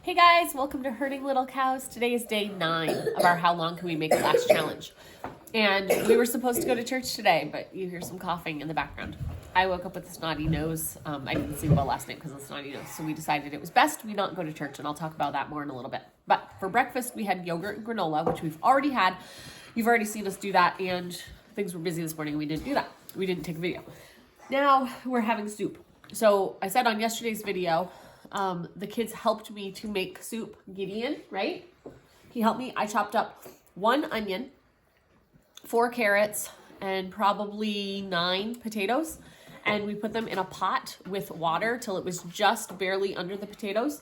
Hey guys, welcome to Herding Little Cows. Today is day 9 of our How Long Can We Make It Last challenge. And we were supposed to go to church today, but you hear some coughing in the background. I woke up with a snotty nose. I didn't sleep well last night because of the snotty nose, so we decided it was best we not go to church, and I'll talk about that more in a little bit. But for breakfast, we had yogurt and granola, which we've already had. You've already seen us do that, and things were busy this morning, and we didn't do that. We didn't take a video. Now we're having soup. So I said on yesterday's video, the kids helped me to make soup. Gideon, right? He helped me. I chopped up 1 onion, 4 carrots, and probably 9 potatoes. And we put them in a pot with water till it was just barely under the potatoes.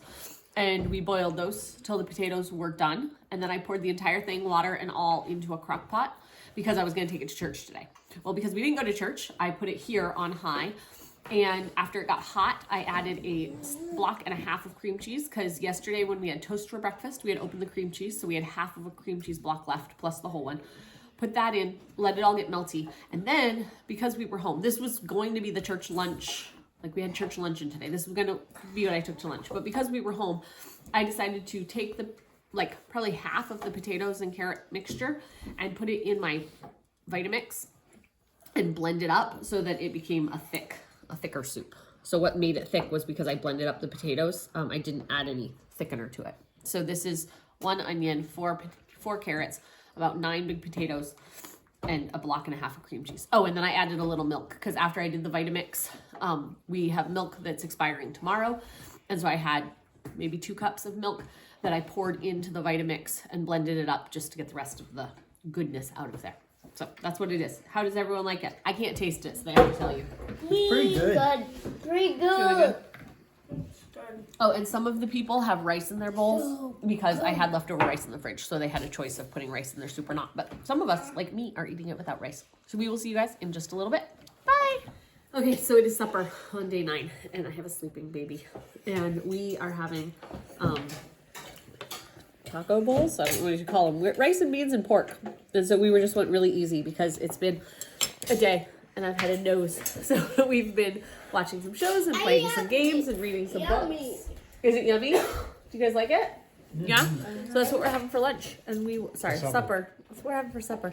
And we boiled those till the potatoes were done. And then I poured the entire thing, water and all, into a crock pot because I was going to take it to church today. Well, because we didn't go to church, I put it here on high. And after it got hot, I added a block and a half of cream cheese because yesterday when we had toast for breakfast, we had opened the cream cheese. So we had half of a cream cheese block left plus the whole one. Put that in, let it all get melty. And then because we were home, this was going to be the church lunch. Like we had church luncheon today. This was going to be what I took to lunch. But because we were home, I decided to take the probably half of the potatoes and carrot mixture and put it in my Vitamix and blend it up so that it became a thicker soup. So what made it thick was because I blended up the potatoes. I didn't add any thickener to it. So this is 1 onion, 4 carrots, about 9 big potatoes, and a block and a half of cream cheese. Oh, and then I added a little milk because after I did the Vitamix, we have milk that's expiring tomorrow. And so I had maybe 2 cups of milk that I poured into the Vitamix and blended it up just to get the rest of the goodness out of there. So that's what it is. How does everyone like it? I can't taste it, so they have to tell you. Pretty good. Pretty good. Really good. Oh, and some of the people have rice in their bowls because I had leftover rice in the fridge, so they had a choice of putting rice in their soup or not. But some of us, like me, are eating it without rice. So we will see you guys in just a little bit. Bye! Okay, so it is supper on day 9, and I have a sleeping baby. And we are having taco bowls. I don't know what you call them. Rice and beans and pork. And so we just went really easy because it's been a day and I've had a nose. So we've been watching some shows and playing some games and reading some books. Is it yummy? Do you guys like it? Yeah? So that's what we're having for lunch. And supper. That's what we're having for supper.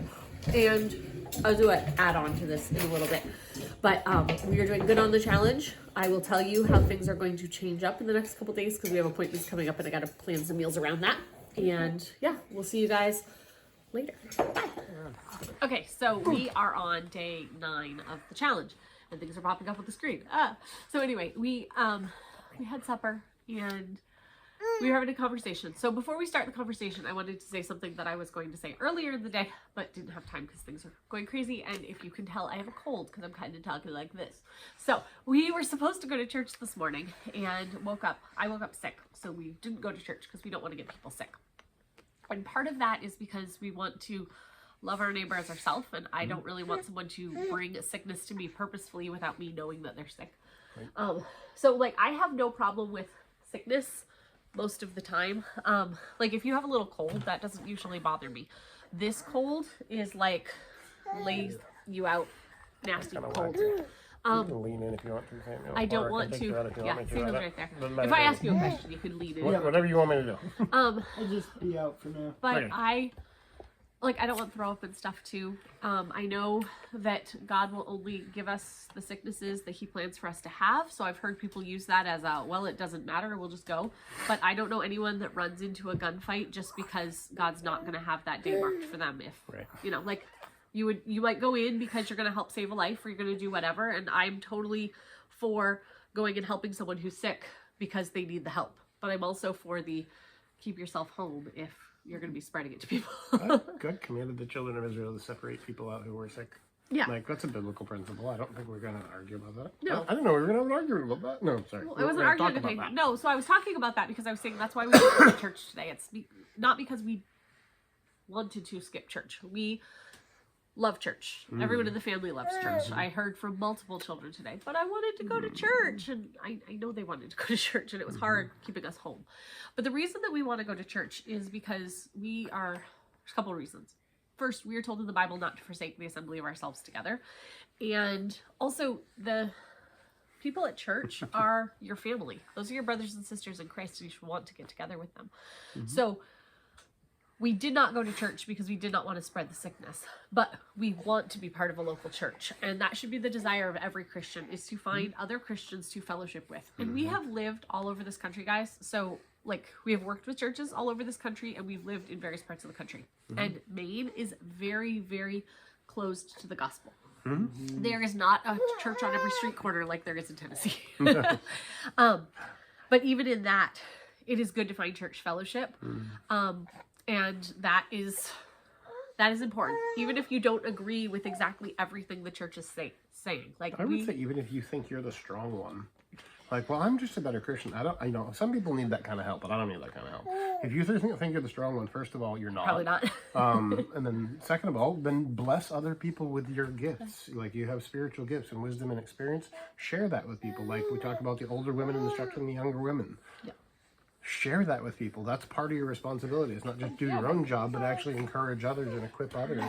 And I'll do an add-on to this in a little bit. But we are doing good on the challenge. I will tell you how things are going to change up in the next couple days because we have appointments coming up and I got to plan some meals around that. And yeah, we'll see you guys later. Bye. Okay, so we are on day 9 of the challenge, and things are popping up on the screen. So anyway, we had supper and we were having a conversation. So before we start the conversation, I wanted to say something that I was going to say earlier in the day, but didn't have time because things are going crazy. And if you can tell, I have a cold because I'm kind of talking like this. So we were supposed to go to church this morning and I woke up sick. So we didn't go to church because we don't want to get people sick. And part of that is because we want to love our neighbor as ourselves, and I don't really want someone to bring sickness to me purposefully without me knowing that they're sick. So like I have no problem with sickness most of the time. Like if you have a little cold, that doesn't usually bother me. This cold is like lays you out nasty cold. You can lean in if you want to. I don't want to. Yeah, Stephen's right there. If I ask you a question, you can lean in. Whatever you want me to do. I'll just be out for now. But Okay. I don't want to throw up and stuff too. I know that God will only give us the sicknesses that he plans for us to have. So I've heard people use that as it doesn't matter, we'll just go. But I don't know anyone that runs into a gunfight just because God's not going to have that day marked for them. You might go in because you're going to help save a life or you're going to do whatever. And I'm totally for going and helping someone who's sick because they need the help. But I'm also for the keep yourself home if you're going to be spreading it to people. God commanded the children of Israel to separate people out who were sick. Yeah. Like, that's a biblical principle. I don't think we're going to argue about that. No. I didn't know we were going to have an argument about that. No, sorry. Well, I wasn't arguing anything. No, so I was talking about that because I was saying that's why we didn't go to church today. It's not because we wanted to skip church. We love church. Everyone in the family loves church. I heard from multiple children today, but I wanted to go to church, and I know they wanted to go to church, and it was hard keeping us home. But the reason that we want to go to church is because there's a couple of reasons. First, we are told in the Bible not to forsake the assembly of ourselves together. And also people at church are your family. Those are your brothers and sisters in Christ, and you should want to get together with them. So we did not go to church because we did not want to spread the sickness, but we want to be part of a local church. And that should be the desire of every Christian, is to find other Christians to fellowship with. And we have lived all over this country, guys. So like, we have worked with churches all over this country, and we've lived in various parts of the country. And Maine is very, very closed to the gospel. There is not a church on every street corner like there is in Tennessee. But even in that, it is good to find church fellowship. And that is important. Even if you don't agree with exactly everything the church is saying. Like, I would say even if you think you're the strong one. Like, well, I'm just a better Christian. I know some people need that kind of help, but I don't need that kind of help. If you think you're the strong one, first of all, you're not. Probably not. And then second of all, then bless other people with your gifts. Like, you have spiritual gifts and wisdom and experience. Share that with people. Like, we talk about the older women instructing the younger women. Yeah. Share that with people. That's part of your responsibility. It's not just do your own job, but actually encourage others and equip others.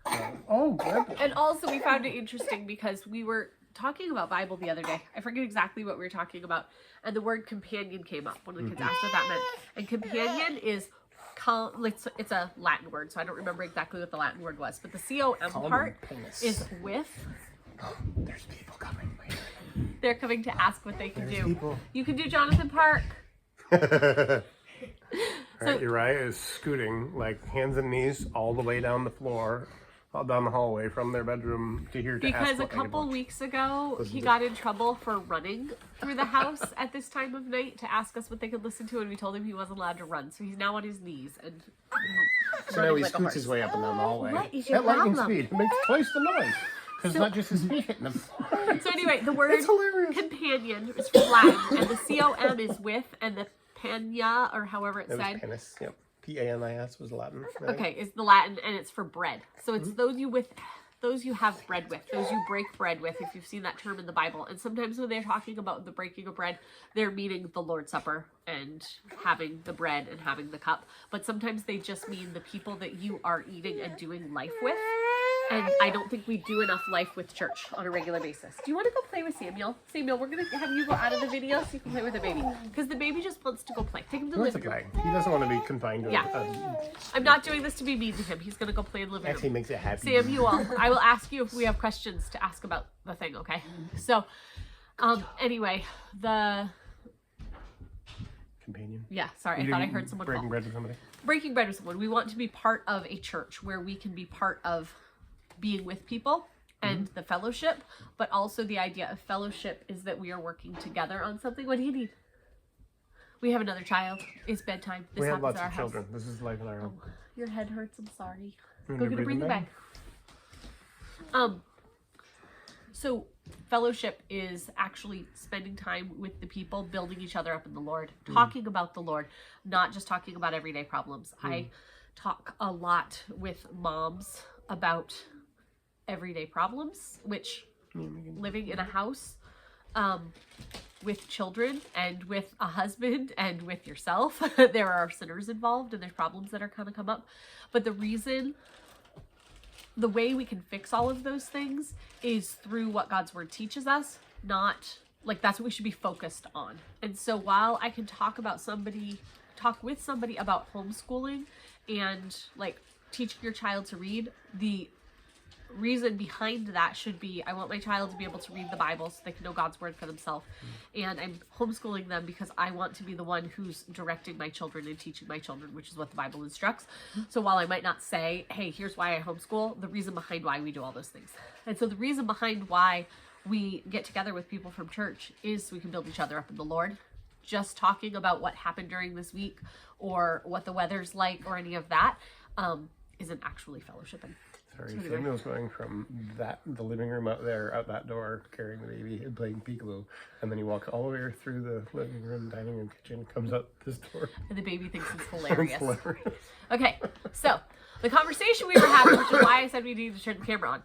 And also we found it interesting because we were talking about Bible the other day. I forget exactly what we were talking about, and the word companion came up. One of the kids asked what that meant. And companion is it's a Latin word, so I don't remember exactly what the Latin word was, but the C-O-M part is with. Oh, there's people coming later. They're coming to ask what they can do. People. You can do Jonathan Park. Alright, Uriah is scooting, like, hands and knees all the way down the floor, all down the hallway from their bedroom to here to ask Because a what they couple want. weeks ago, he got in trouble for running through the house at this time of night to ask us what they could listen to, and we told him he wasn't allowed to run. So he's now on his knees and So now he like a scoots horse. his way up and down the hallway. What is your At lightning problem? speed. It makes twice the noise. Because it's not just his feet hitting them. So anyway, the word It's hilarious. companion is from Latin, and the C-O-M is with, and the pania, or however it's It was said. penis, yep. P-A-N-I-S was Latin. I think. Okay, is the Latin, and it's for bread. So it's those you have bread with, those you break bread with, if you've seen that term in the Bible. And sometimes when they're talking about the breaking of bread, they're meaning the Lord's Supper and having the bread and having the cup. But sometimes they just mean the people that you are eating and doing life with. And I don't think we do enough life with church on a regular basis. Do you want to go play with Samuel? Samuel, we're going to have you go out of the video so you can play with the baby. Because the baby just wants to go play. Take him to the That's living room. okay. He doesn't want to be confined to I'm not doing this to be mean to him. He's going to go play in the living room. Actually makes it happy. Samuel, I will ask you if we have questions to ask about the thing, okay? So, anyway, the... Companion. Yeah, sorry, I thought I heard someone breaking call. bread with somebody. Breaking bread with someone. We want to be part of a church where we can be part of being with people and the fellowship, but also the idea of fellowship is that we are working together on something. What do you need? We have another child. It's bedtime. This We have happens lots at our of house. children. This is life in our home. Your head hurts. I'm sorry. You Go want get a breathing breathing bag. So fellowship is actually spending time with the people, building each other up in the Lord, talking about the Lord, not just talking about everyday problems. I talk a lot with moms about everyday problems, which living in a house with children and with a husband and with yourself, there are sinners involved and there's problems that are kind of come up. But the way we can fix all of those things is through what God's word teaches us, not like that's what we should be focused on. And so while I can talk with somebody about homeschooling and like teaching your child to read, the reason behind that should be I want my child to be able to read the Bible so they can know God's word for themselves. And I'm homeschooling them because I want to be the one who's directing my children and teaching my children, which is what the Bible instructs. So while I might not say, hey, here's why I homeschool, the reason behind why we do all those things. And so the reason behind why we get together with people from church is so we can build each other up in the Lord. Just talking about what happened during this week or what the weather's like or any of that isn't actually fellowshipping. Sorry, Samuel's going from the living room out there, out that door, carrying the baby and playing peekaboo, and then he walks all the way through the living room, dining room, kitchen, comes out this door. And the baby thinks it's hilarious. It's hilarious. Okay, so the conversation we were having, which is why I said we needed to turn the camera on.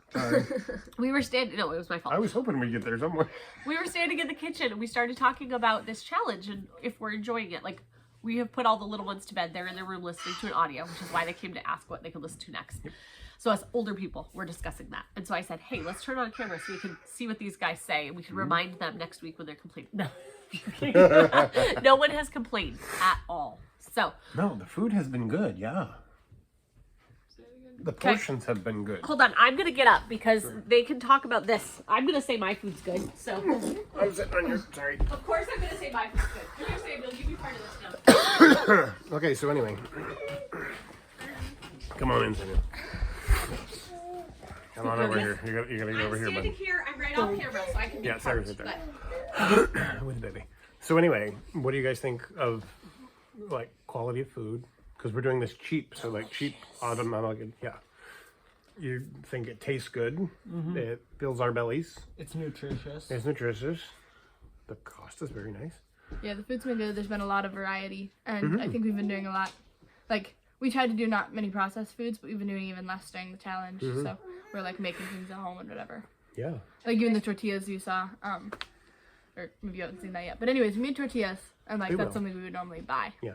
We were standing, no, it was my fault. I was hoping we'd get there somewhere. We were standing in the kitchen and we started talking about this challenge and if we're enjoying it. Like, we have put all the little ones to bed. They're in their room listening to an audio, which is why they came to ask what they could listen to next. So as older people, we're discussing that. And so I said, hey, let's turn on camera so we can see what these guys say. And we can remind them next week when they're complaining. No. No one has complained at all. So. No, the food has been good, yeah. The portions have been good. Hold on, I'm going to get up because they can talk about this. I'm going to say my food's good. So. I'm sitting on your, sorry. Of course I'm going to say my food's good. Come here, Samuel, you be part of this now. Okay, so anyway. Come on in, Samuel. Come on over here. You gotta get over here, bud. I'm standing here. I'm right off camera, so I can be Yeah, part. Sarah's right there. With the baby. So anyway, what do you guys think of like quality of food? Because we're doing this cheap, so like cheap autumn. Yeah. You think it tastes good? It fills our bellies. It's nutritious. It's nutritious. The cost is very nice. Yeah, the food's been good. There's been a lot of variety, and I think we've been doing a lot. Like, we tried to do not many processed foods, but we've been doing even less during the challenge. So we're like making things at home and whatever. Yeah. Like even the tortillas you saw, or maybe you haven't seen that yet. But anyways, we made tortillas, and like that's something we would normally buy. Yeah.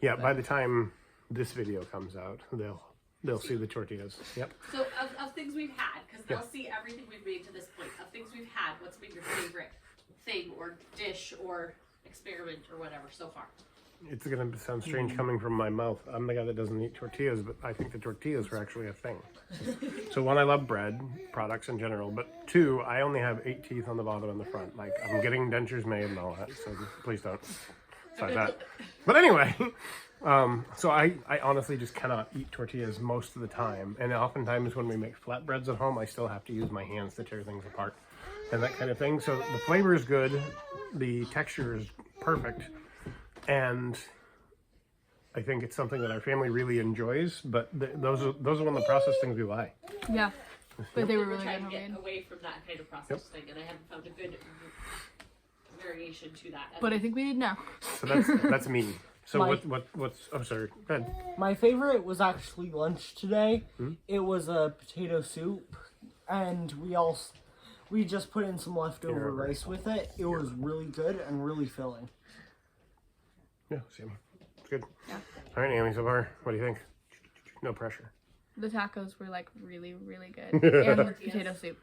Yeah. By the time this video comes out, they'll see the tortillas. Yep. So of things we've had, because they'll see everything we've made to this point. Of things we've had, what's been your favorite thing or dish or experiment or whatever so far? It's gonna sound strange coming from my mouth. I'm the guy that doesn't eat tortillas, but I think the tortillas were actually a thing. So one, I love bread products in general, but two, I only have 8 teeth on the bottom and the front. Like, I'm getting dentures made and all that, so please don't start that. But anyway, so I honestly just cannot eat tortillas most of the time, and oftentimes when we make flatbreads at home, I still have to use my hands to tear things apart and that kind of thing. So the flavor is good, the texture is perfect. And I think it's something that our family really enjoys, but those are one of the processed things we buy. Yeah, but they were really trying good to get homemade. away from that kind of process thing, and I haven't found a good variation to that. But I think we did now. So that's me. So what's oh sorry, go ahead. My favorite was actually lunch today. It was a potato soup, and we just put in some leftover rice with it. It was really good and really filling. Yeah, same. It's good. Yeah. All right, Naomi, so far, what do you think? No pressure. The tacos were like really, really good, and the potato soup.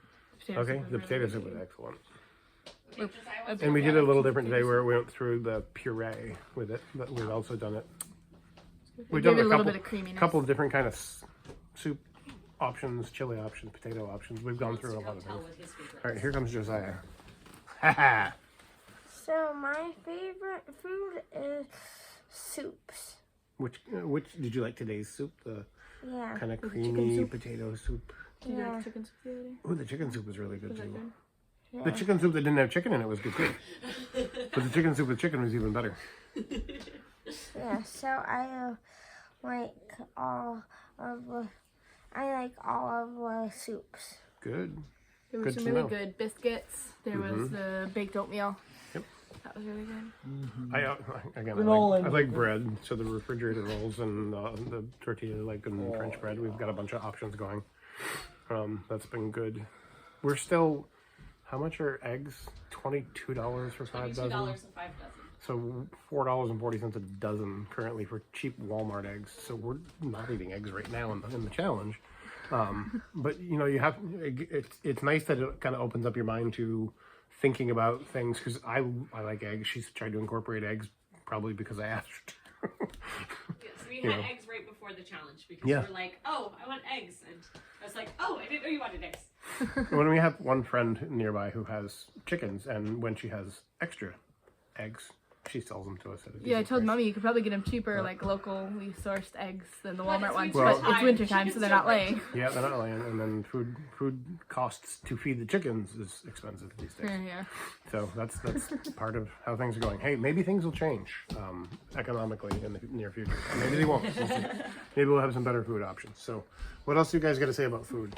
Okay, the potato soup was excellent. Soup. And we did it a little different today where we went through the puree with it, but we've also done it. We've Gave done it a little couple, bit of creaminess. couple of different kind of soup options, chili options, potato options. We've gone through a lot of things. All right, here comes Josiah. Ha So my favorite food is soups. Which did you like today's soup? The Yeah. kind of creamy potato soup. Did you Yeah. like chicken soup the other day? Oh, the chicken soup was really good Was that too. good? Yeah. The chicken soup that didn't have chicken in it was good too. But the chicken soup with chicken was even better. Yeah. So I like all of the soups. Good. There were Good some to really know. good biscuits. There was the baked oatmeal. Yep. That was really good. Again, Granola. I like bread. So the refrigerated rolls and the tortilla, like in French bread, we've got a bunch of options going. That's been good. We're still. How much are eggs? $22 for 5 dozen. $22 and 5 dozen. So $4.40 a dozen currently for cheap Walmart eggs. So we're not eating eggs right now in the challenge. But you know, you have it's nice that it kind of opens up your mind to thinking about things, because I like eggs. She's tried to incorporate eggs probably because I asked her. Yeah, so we had eggs right before the challenge because Yeah. we're like, oh, I want eggs, and I was like, oh, I didn't know you wanted eggs. When we have one friend nearby who has chickens, and when she has extra eggs, she sells them to us at a Yeah, I decent told price. Mommy you could probably get them cheaper, like locally sourced eggs than the But Walmart it's ones. winter But time. it's winter time, so they're not laying. Yeah, they're not laying, and then food costs to feed the chickens is expensive these days. Yeah. So that's part of how things are going. Hey, maybe things will change economically in the near future. Maybe they won't. We'll see. Maybe we'll have some better food options. So, what else do you guys got to say about food?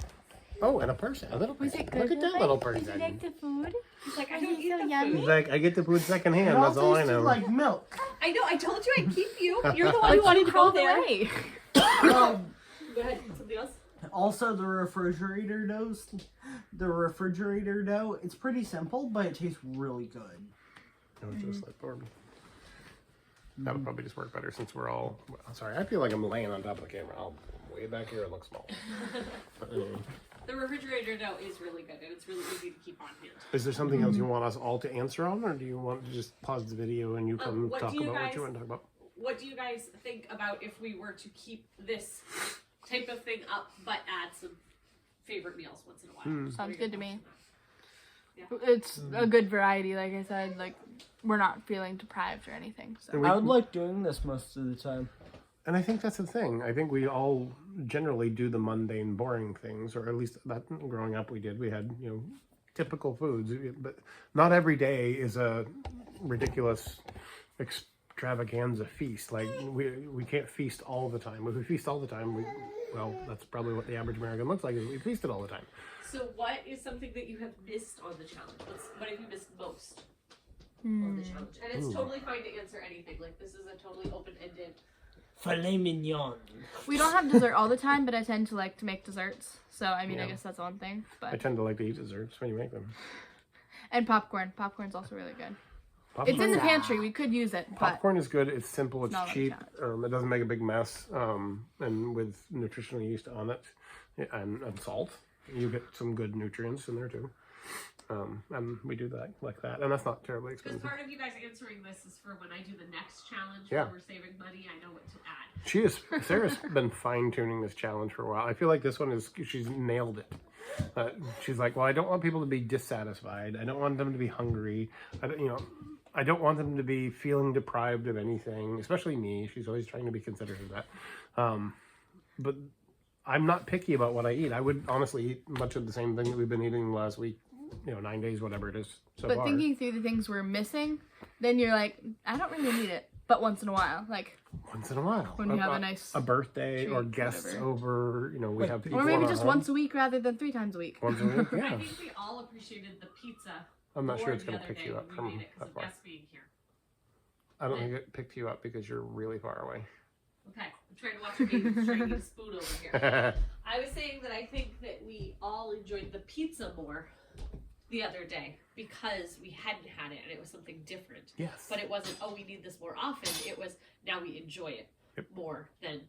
Oh, and a person, a little person. Look at that little person. the food? He's like, I don't eat so the yummy. He's food. like, I get the food secondhand. It That's all I tasted know. like milk. I know. I told you I'd keep you. You're the one who wanted to go there. away. Go ahead. Something else. Also, the refrigerator dough, it's pretty simple, but it tastes really good. It was just like Barbie. That'll probably just work better since we're all. Sorry, I feel like I'm laying on top of the camera. I'll way back here. It looks small. The refrigerator dough is really good, and it's really easy to keep on hand. Is there something else you want us all to answer on, or do you want to just pause the video and you can talk about what you want to talk about? What do you guys think about if we were to keep this type of thing up, but add some favorite meals once in a while? Sounds good to me. Yeah. It's a good variety, like I said. Like, we're not feeling deprived or anything. So I would like doing this most of the time. And I think that's the thing. I think we all generally do the mundane, boring things, or at least that growing up we did. We had, typical foods, but not every day is a ridiculous extravaganza feast. Like we can't feast all the time. If we feast all the time, that's probably what the average American looks like. Is we feasted all the time. So what is something that you have missed on the challenge? What have you missed most on the challenge? And it's totally fine to answer anything. Like, this is a totally open-ended. Filet mignon. we don't have dessert all the time, but I tend to like to make desserts. So I mean, I guess that's one thing. I But tend to like to eat desserts when you make them. and popcorn. Popcorn's also really good. Popcorn, It's in the pantry. We could use it, but popcorn is good. It's simple. It's not like cheap. It doesn't make a big mess. And with nutritional yeast on it and salt, you get some good nutrients in there too. And we do that like that, and that's not terribly Because expensive. part of you guys answering this is for when I do the next challenge Yeah. where we're saving money, I know what to add. Sarah's been fine tuning this challenge for a while. I feel like this one she's nailed it. She's like, well, I don't want people to be dissatisfied. I don't want them to be hungry. I don't want them to be feeling deprived of anything, especially me. She's always trying to be considerate of that. But I'm not picky about what I eat. I would honestly eat much of the same thing that we've been eating last week. 9 days, whatever it is so but far. thinking through the things we're missing, then you're like, I don't really need it. But once in a while, like Once in a while. when you have a nice a birthday or treat, guests whatever. over, we have people or maybe in our just home. once a week rather than 3 times a week. Once a week, I yeah. think we all appreciated the pizza. I'm not sure more it's the going to other pick day you up when from we made it because that of far. guests being here. I don't think it picked you up because you're really far away. Okay, I'm trying to watch your baby trying to eat a spoon over here. I was saying that I think that we all enjoyed the pizza more the other day because we hadn't had it and it was something different. Yes. But it wasn't, we need this more often. It was, now we enjoy it more than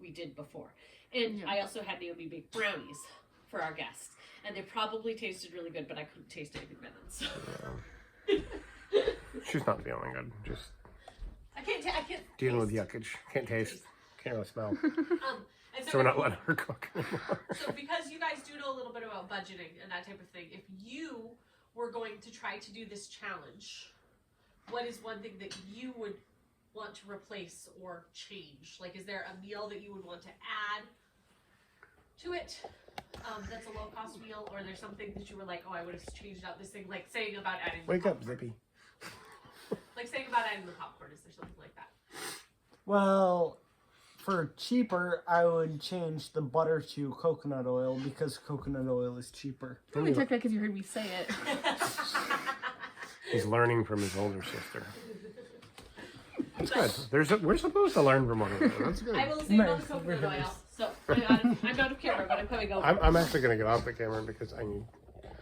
we did before. And I also had Naomi bake brownies for our guests. And they probably tasted really good, but I couldn't taste anything by then. So. She's not feeling good. Just I can't dealing with taste. yuckage. Can't taste. Can't really smell. And So we're not letting her cook anymore. So because you guys do know a little bit about budgeting and that type of thing, if you were going to try to do this challenge, what is one thing that you would want to replace or change? Like, is there a meal that you would want to add to it that's a low-cost meal, or there's something that you were like, I would have changed out this thing, like saying about adding the Wake up, popcorn. Zippy. Like saying about adding the popcorn, is there something like that? Well, for cheaper, I would change the butter to coconut oil because coconut oil is cheaper. You only took that because you heard me say it. He's learning from his older sister. That's good. We're supposed to learn from one another. That's good. I will save on the coconut oil. So I'm out of camera, but I'm coming over. I'm actually going to get off the camera because I need.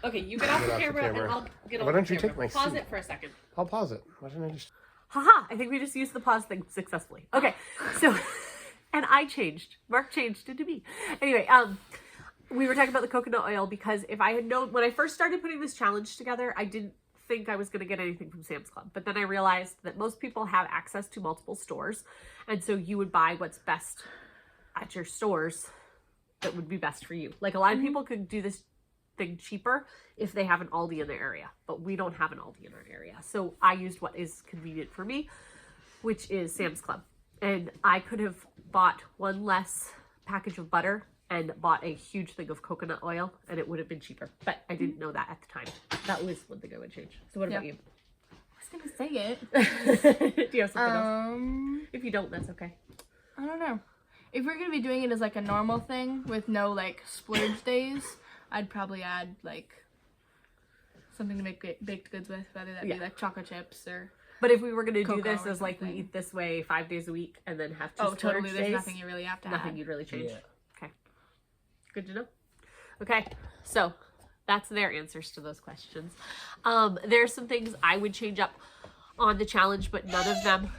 Okay, you get off the Get off the camera, camera. and I'll get off Why don't the you camera. take my Pause seat? it for a second. I'll pause it. Why don't I just. Haha, I think we just used the pause thing successfully. Okay, so, and I changed. Mark changed into me. Anyway, we were talking about the coconut oil because if I had known, when I first started putting this challenge together, I didn't think I was going to get anything from Sam's Club. But then I realized that most people have access to multiple stores. And so you would buy what's best at your stores that would be best for you. Like a lot of people could do this thing cheaper if they have an Aldi in their area, but we don't have an Aldi in our area. So I used what is convenient for me, which is Sam's Club. And I could have bought one less package of butter and bought a huge thing of coconut oil, and it would have been cheaper. But I didn't know that at the time. That was one thing I would change. So what about you? I was gonna say it. Do you have something else? If you don't, that's okay. I don't know. If we're gonna be doing it as like a normal thing with no like splurge days, I'd probably add like something to make baked goods with, whether that be like chocolate chips or. But if we were going to do Cocoa this or as like we something. eat this way 5 days a week and then have 2 Oh, totally. splurge There's days, nothing you really have to nothing add. you'd really change. Yeah. Okay. Good to know. Okay. So that's their answers to those questions. There's some things I would change up on the challenge, but none of them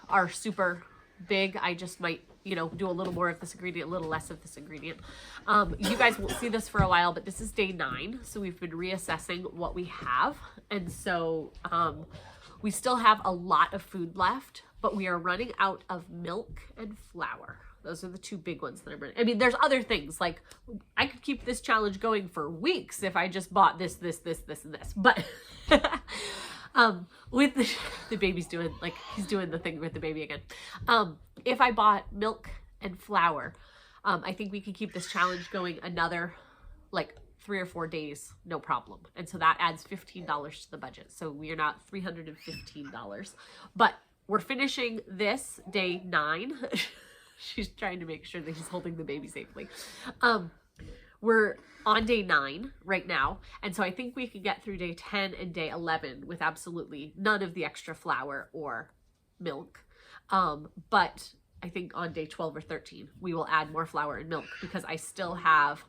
are super big. I just might, you know, do a little more of this ingredient, a little less of this ingredient. You guys won't see this for a while, but this is day 9. So we've been reassessing what we have. And so we still have a lot of food left, but we are running out of milk and flour. Those are the 2 big ones that I'm running. I mean, there's other things, like I could keep this challenge going for weeks if I just bought this, and this. But with the baby's doing, like, he's doing the thing with the baby again. If I bought milk and flour, I think we could keep this challenge going another, like, 3 or 4 days, no problem. And so that adds $15 to the budget. So we are not $315, but we're finishing this day 9. She's trying to make sure that he's holding the baby safely. We're on day 9 right now. And so I think we could get through day 10 and day 11 with absolutely none of the extra flour or milk. But I think on day 12 or 13, we will add more flour and milk because I still have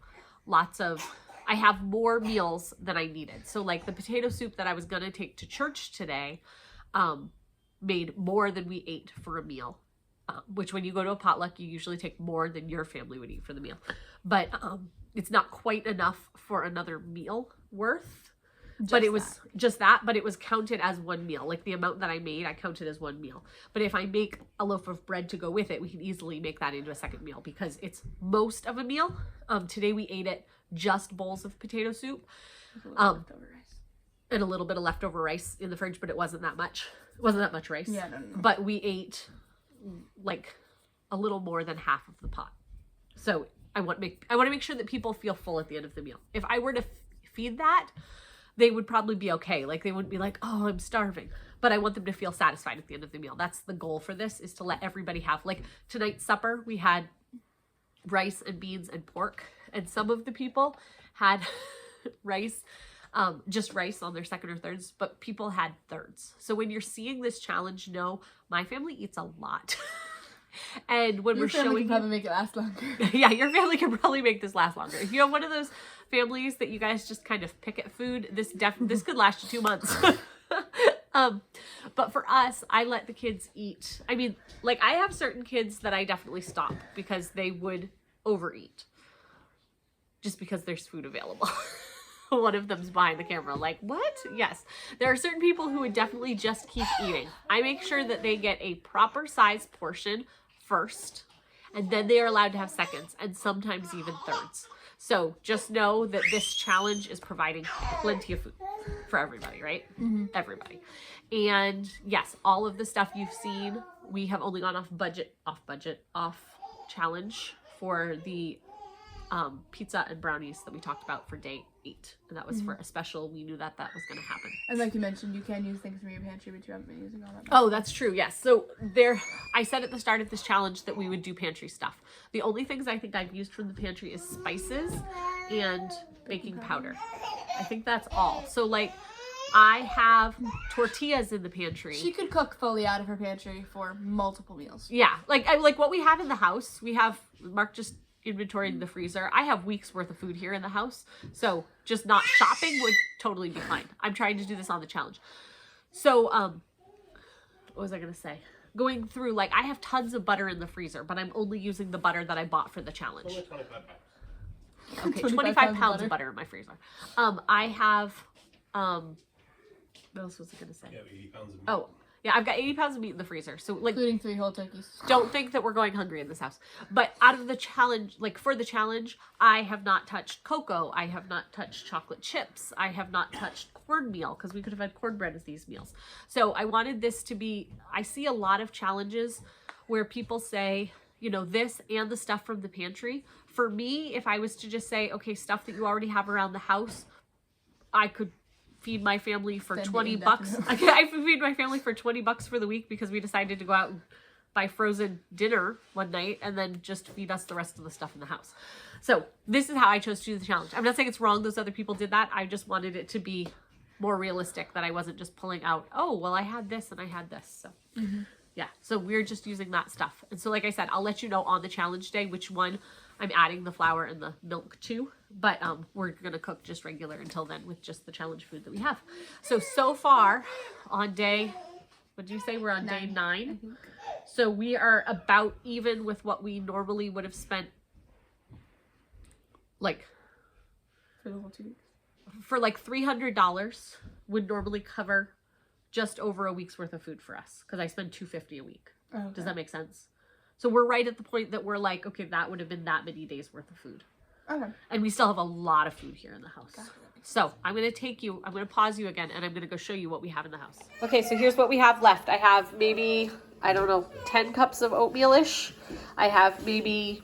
I have more meals than I needed. So like the potato soup that I was going to take to church today, made more than we ate for a meal. Which when you go to a potluck, you usually take more than your family would eat for the meal. But it's not quite enough for another meal worth. But it was just that, but it was counted as one meal. Like the amount that I made, I counted as one meal. But if I make a loaf of bread to go with it, we can easily make that into a second meal because it's most of a meal. Today we ate it just bowls of potato soup. And a little bit of leftover rice in the fridge, but it wasn't that much. It wasn't that much rice. Yeah, no. But we ate like a little more than half of the pot. So I want to make sure that people feel full at the end of the meal. If I were to feed that, they would probably be okay. Like they wouldn't be like, oh, I'm starving. But I want them to feel satisfied at the end of the meal. That's the goal for this, is to let everybody have, like tonight's supper, we had rice and beans and pork. And some of the people had rice, just rice on their second or thirds, but people had thirds. So when you're seeing this challenge, know my family eats a lot. And when we're showing, can probably make it last longer. Yeah, your family can probably make this last longer. If you have one of those families that you guys just kind of pick at food, this could last you 2 months. But for us, I let the kids eat. I mean, like I have certain kids that I definitely stop because they would overeat just because there's food available. One of them's behind the camera like, what? Yes. There are certain people who would definitely just keep eating. I make sure that they get a proper size portion first, and then they are allowed to have seconds and sometimes even thirds. So just know that this challenge is providing plenty of food for everybody, right? Mm-hmm. Everybody. And yes, all of the stuff you've seen, we have only gone off challenge for the pizza and brownies that we talked about for day 8. And that was for a special. We knew that was going to happen. And like you mentioned, you can use things from your pantry, but you haven't been using all that much. Oh, that's true. Yes. So I said at the start of this challenge that we would do pantry stuff. The only things I think I've used from the pantry is spices and baking powder. I think that's all. So like I have tortillas in the pantry. She could cook fully out of her pantry for multiple meals. Yeah. Like what we have in the house, Mark just inventoried the freezer. I have weeks worth of food here in the house. So just not shopping would totally be fine. I'm trying to do this on the challenge. So, what was I going to say? Going through, like, I have tons of butter in the freezer, but I'm only using the butter that I bought for the challenge. Only 25 bucks. Okay, 25 pounds of butter in my freezer. I have, what else was I going to say? Yeah, 80 pounds of meat. Oh, yeah, I've got 80 pounds of meat in the freezer. So, like, including 3 whole turkeys. Don't think that we're going hungry in this house. But out of the challenge, like for the challenge, I have not touched cocoa. I have not touched chocolate chips. I have not touched cornmeal because we could have had cornbread as these meals. So I wanted this to be, I see a lot of challenges where people say, you know, this and the stuff from the pantry. For me, if I was to just say, okay, stuff that you already have around the house, I could feed my family for 20 bucks. I feed my family for 20 bucks for the week because we decided to go out and buy frozen dinner one night and then just feed us the rest of the stuff in the house. So this is how I chose to do the challenge. I'm not saying it's wrong those other people did that. I just wanted it to be more realistic, that I wasn't just pulling out, oh, well, I had this and I had this. So yeah, so we're just using that stuff. And so like I said, I'll let you know on the challenge day which one I'm adding the flour and the milk to, but we're going to cook just regular until then with just the challenge food that we have. So far on day Would you say we're on day 9? I think. So we are about even with what we normally would have spent, like, For the whole 2 weeks. for like $300 would normally cover just over a week's worth of food for us, because I spend $250 a week. Okay. Does that make sense? So we're right at the point that we're like, okay, that would have been that many days worth of food. Okay. And we still have a lot of food here in the house. So I'm going to pause you again, and I'm going to go show you what we have in the house. Okay, so here's what we have left. I have maybe, I don't know, 10 cups of oatmeal-ish. I have maybe,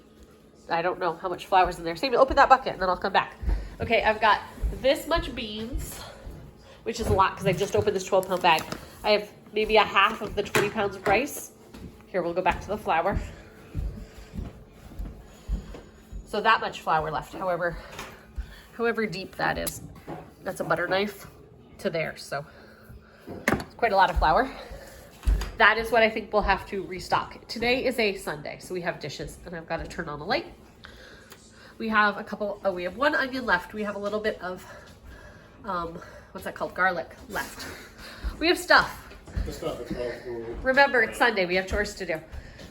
I don't know how much flour's in there. Sammy, open that bucket, and then I'll come back. Okay, I've got this much beans, which is a lot because I just opened this 12-pound bag. I have maybe a half of the 20 pounds of rice. Here, we'll go back to the flour. So that much flour left, however deep that is. That's a butter knife to there, so it's quite a lot of flour. That is what I think we'll have to restock. Today is a Sunday, so we have dishes, and I've got to turn on the light. We have we have 1 onion left. We have a little bit of, what's that called? Garlic left. We have stuff. Remember, it's Sunday. We have chores to do.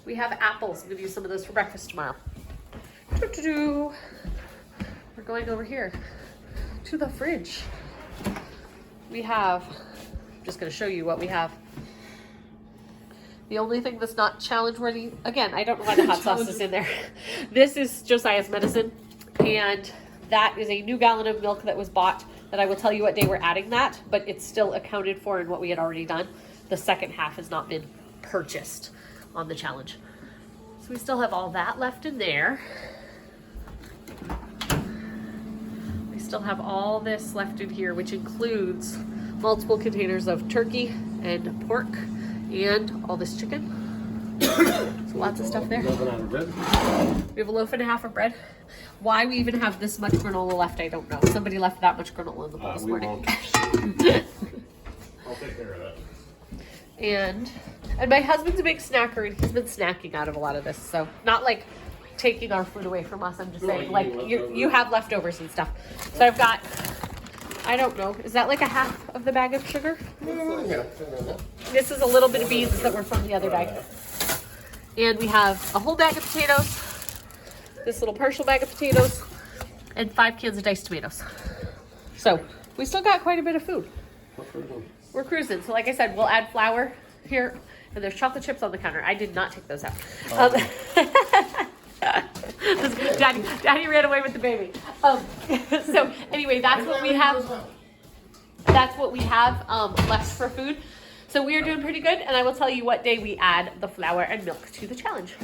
We have apples. I'm going to use some of those for breakfast tomorrow. We're going over here to the fridge. We have, I'm just going to show you what we have. The only thing that's not challenge worthy, again, I don't know why the hot sauce is in there. This is Josiah's medicine, and that is a new gallon of milk that was bought, that I will tell you what day we're adding that, but it's still accounted for in what we had already done. The second half has not been purchased on the challenge. So we still have all that left in there. We still have all this left in here, which includes multiple containers of turkey and pork and all this chicken. So lots of stuff there. We have a loaf and a half of bread. Why we even have this much granola left, I don't know. Somebody left that much granola in the bowl this morning. I'll take care of that. And my husband's a big snacker, and he's been snacking out of a lot of this. So not like taking our food away from us. I'm just saying, like, you have leftovers and stuff. So I've got, I don't know, is that like a half of the bag of sugar? Yeah. This is a little bit of beans that were from the other bag. And we have a whole bag of potatoes, this little partial bag of potatoes, and 5 cans of diced tomatoes. So we still got quite a bit of food. We're cruising. So like I said, we'll add flour here, and there's chocolate chips on the counter. I did not take those out. Daddy ran away with the baby. So anyway, that's what we have. That's what we have left for food. So we are doing pretty good, and I will tell you what day we add the flour and milk to the challenge.